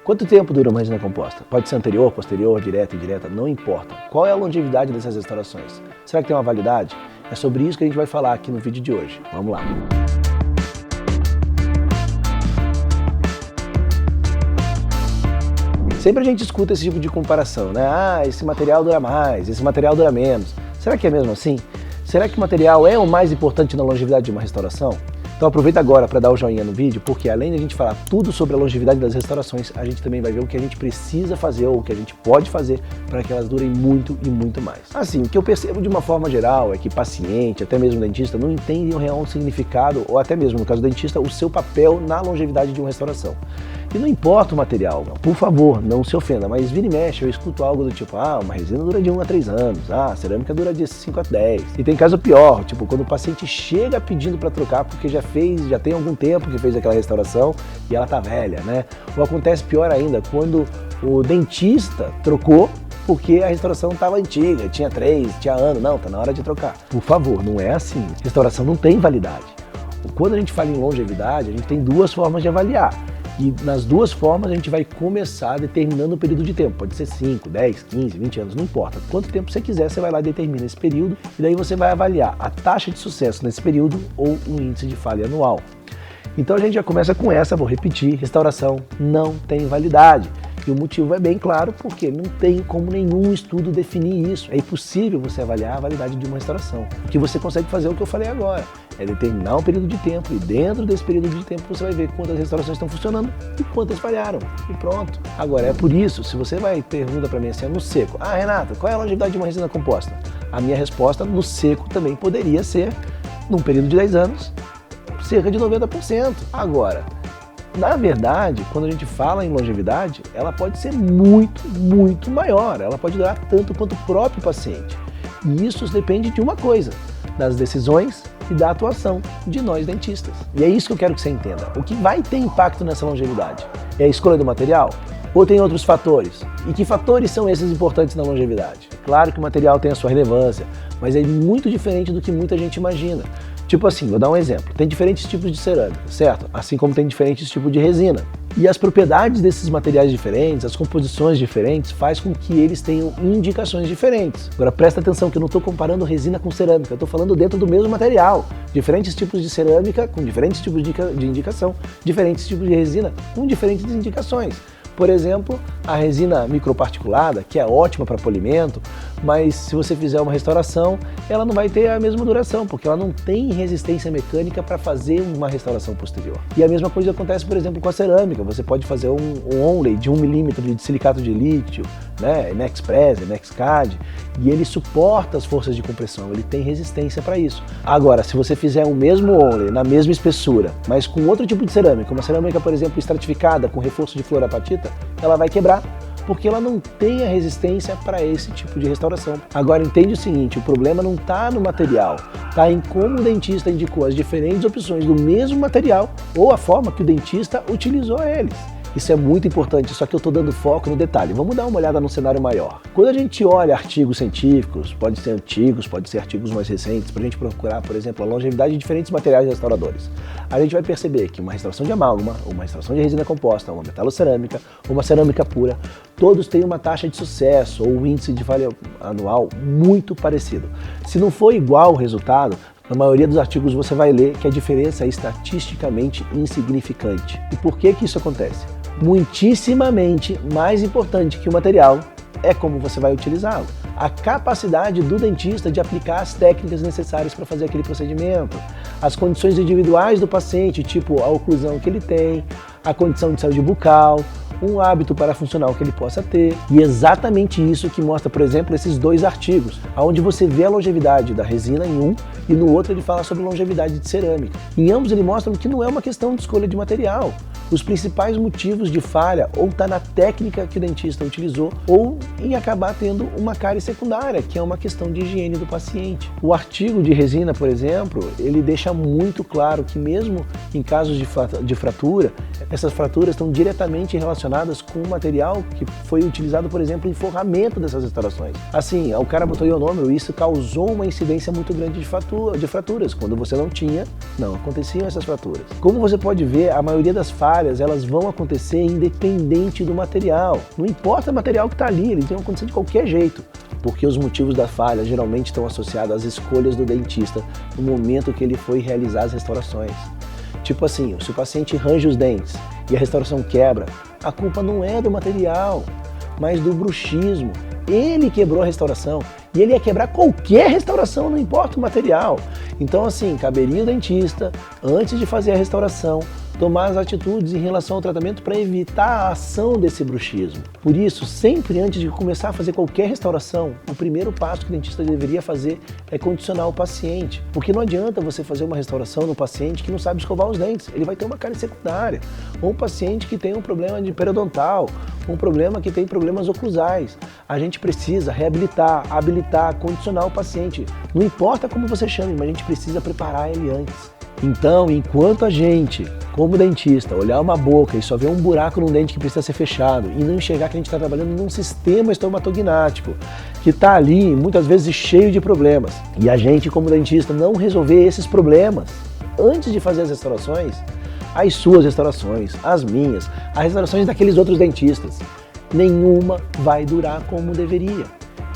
Quanto tempo dura uma resina composta? Pode ser anterior, posterior, direta, indireta, não importa. Qual é a longevidade dessas restaurações? Será que tem uma validade? É sobre isso que a gente vai falar aqui no vídeo de hoje. Vamos lá! Sempre a gente escuta esse tipo de comparação, né? Ah, esse material dura mais, esse material dura menos. Será que é mesmo assim? Será que o material é o mais importante na longevidade de uma restauração? Então aproveita agora para dar o joinha no vídeo, porque além de a gente falar tudo sobre a longevidade das restaurações, a gente também vai ver o que a gente precisa fazer ou o que a gente pode fazer para que elas durem muito e muito mais. Assim, o que eu percebo de uma forma geral é que paciente, até mesmo dentista, não entendem o real significado, ou até mesmo no caso do dentista, o seu papel na longevidade de uma restauração. E não importa o material, por favor, não se ofenda, mas vira e mexe, eu escuto algo do tipo, uma resina dura de 1 a 3 anos, a cerâmica dura de 5 a 10. E tem caso pior, tipo, quando o paciente chega pedindo para trocar porque já tem algum tempo que fez aquela restauração e ela tá velha, né? Ou acontece pior ainda, quando o dentista trocou porque a restauração estava antiga, tinha anos, não, tá na hora de trocar. Por favor, não é assim, restauração não tem validade. Quando a gente fala em longevidade, a gente tem duas formas de avaliar. E nas duas formas a gente vai começar determinando o período de tempo. Pode ser 5, 10, 15, 20 anos, não importa. Quanto tempo você quiser, você vai lá e determina esse período. E daí você vai avaliar a taxa de sucesso nesse período ou o índice de falha anual. Então a gente já começa com essa, vou repetir, restauração não tem validade. E o motivo é bem claro, porque não tem como nenhum estudo definir isso. É impossível você avaliar a validade de uma restauração. O que você consegue fazer é o que eu falei agora. É determinar um período de tempo e dentro desse período de tempo você vai ver quantas restaurações estão funcionando e quantas falharam. E pronto. Agora, é por isso, se você vai pergunta para mim assim, no seco, Renata, qual é a longevidade de uma resina composta? A minha resposta no seco também poderia ser, num período de 10 anos, cerca de 90%. Agora, na verdade, quando a gente fala em longevidade, ela pode ser muito, muito maior. Ela pode durar tanto quanto o próprio paciente. E isso depende de uma coisa, das decisões e da atuação de nós dentistas. E é isso que eu quero que você entenda. O que vai ter impacto nessa longevidade? É a escolha do material? Ou tem outros fatores? E que fatores são esses importantes na longevidade? Claro que o material tem a sua relevância, mas é muito diferente do que muita gente imagina. Tipo assim, vou dar um exemplo. Tem diferentes tipos de cerâmica, certo? Assim como tem diferentes tipos de resina. E as propriedades desses materiais diferentes, as composições diferentes, faz com que eles tenham indicações diferentes. Agora presta atenção que eu não estou comparando resina com cerâmica, eu estou falando dentro do mesmo material. Diferentes tipos de cerâmica com diferentes tipos de indicação, diferentes tipos de resina com diferentes indicações. Por exemplo, a resina microparticulada, que é ótima para polimento, mas se você fizer uma restauração, ela não vai ter a mesma duração, porque ela não tem resistência mecânica para fazer uma restauração posterior. E a mesma coisa acontece, por exemplo, com a cerâmica. Você pode fazer um onlay de 1 milímetro de silicato de lítio, né, MaxPress, MaxCAD, e ele suporta as forças de compressão, ele tem resistência para isso. Agora, se você fizer o mesmo onlay, na mesma espessura, mas com outro tipo de cerâmica, uma cerâmica, por exemplo, estratificada com reforço de fluorapatita, ela vai quebrar, porque ela não tem a resistência para esse tipo de restauração. Agora entende o seguinte, o problema não está no material, está em como o dentista indicou as diferentes opções do mesmo material ou a forma que o dentista utilizou eles. Isso é muito importante, só que eu estou dando foco no detalhe. Vamos dar uma olhada no cenário maior. Quando a gente olha artigos científicos, pode ser antigos, pode ser artigos mais recentes, para a gente procurar, por exemplo, a longevidade de diferentes materiais restauradores, a gente vai perceber que uma restauração de amálgama, uma restauração de resina composta, uma metalocerâmica, uma cerâmica pura, todos têm uma taxa de sucesso ou um índice de falha anual muito parecido. Se não for igual o resultado, na maioria dos artigos você vai ler que a diferença é estatisticamente insignificante. E por que isso acontece? Muitíssimamente mais importante que o material é como você vai utilizá-lo. A capacidade do dentista de aplicar as técnicas necessárias para fazer aquele procedimento, as condições individuais do paciente, tipo a oclusão que ele tem, a condição de saúde bucal, um hábito parafuncional que ele possa ter. E é exatamente isso que mostra, por exemplo, esses dois artigos, onde você vê a longevidade da resina em um e no outro ele fala sobre longevidade de cerâmica. Em ambos ele mostra que não é uma questão de escolha de material. Os principais motivos de falha ou está na técnica que o dentista utilizou ou em acabar tendo uma cárie secundária, que é uma questão de higiene do paciente. O artigo de resina, por exemplo, ele deixa muito claro que mesmo em casos de fratura, essas fraturas estão diretamente relacionadas relacionadas com o material que foi utilizado, por exemplo, em forramento dessas restaurações. Assim, o cara botou ionômero e isso causou uma incidência muito grande de fraturas. Quando você não aconteciam essas fraturas. Como você pode ver, a maioria das falhas, elas vão acontecer independente do material. Não importa o material que está ali, eles vão acontecer de qualquer jeito. Porque os motivos da falha geralmente estão associados às escolhas do dentista no momento que ele foi realizar as restaurações. Tipo assim, se o paciente range os dentes e a restauração quebra, a culpa não é do material, mas do bruxismo. Ele quebrou a restauração e ele ia quebrar qualquer restauração, não importa o material. Então assim, caberia o dentista, antes de fazer a restauração, tomar as atitudes em relação ao tratamento para evitar a ação desse bruxismo. Por isso, sempre antes de começar a fazer qualquer restauração, o primeiro passo que o dentista deveria fazer é condicionar o paciente. Porque não adianta você fazer uma restauração no paciente que não sabe escovar os dentes, ele vai ter uma cárie secundária. Ou um paciente que tem um problema de periodontal, um problema que tem problemas oclusais. A gente precisa reabilitar, habilitar, condicionar o paciente. Não importa como você chame, mas a gente precisa preparar ele antes. Então, enquanto a gente, como dentista, olhar uma boca e só ver um buraco num dente que precisa ser fechado e não enxergar que a gente está trabalhando num sistema estomatognático que está ali, muitas vezes, cheio de problemas, e a gente, como dentista, não resolver esses problemas antes de fazer as restaurações, as suas restaurações, as minhas, as restaurações daqueles outros dentistas, nenhuma vai durar como deveria.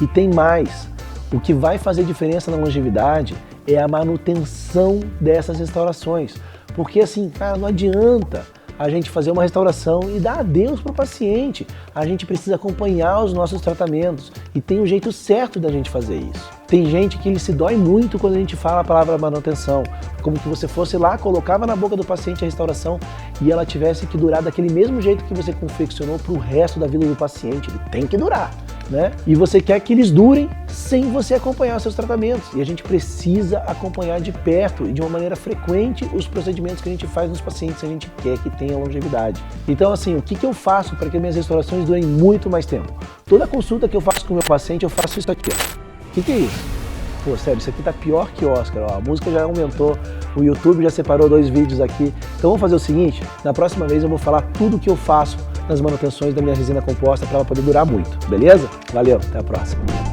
E tem mais, o que vai fazer diferença na longevidade é a manutenção dessas restaurações. Porque assim, cara, não adianta a gente fazer uma restauração e dar adeus para o paciente. A gente precisa acompanhar os nossos tratamentos e tem um jeito certo da gente fazer isso. Tem gente que ele se dói muito quando a gente fala a palavra manutenção, como que você fosse lá, colocava na boca do paciente a restauração e ela tivesse que durar daquele mesmo jeito que você confeccionou para o resto da vida do paciente. Ele tem que durar, né? E você quer que eles durem sem você acompanhar os seus tratamentos. E a gente precisa acompanhar de perto e de uma maneira frequente os procedimentos que a gente faz nos pacientes se a gente quer que tenha longevidade. Então assim, o que eu faço para que minhas restaurações durem muito mais tempo? Toda consulta que eu faço com o meu paciente, eu faço isso aqui, ó. O que é isso? Pô, sério, isso aqui tá pior que Oscar, ó. A música já aumentou, o YouTube já separou 2 vídeos aqui. Então vamos fazer o seguinte, na próxima vez eu vou falar tudo o que eu faço nas manutenções da minha resina composta para ela poder durar muito, beleza? Valeu, até a próxima.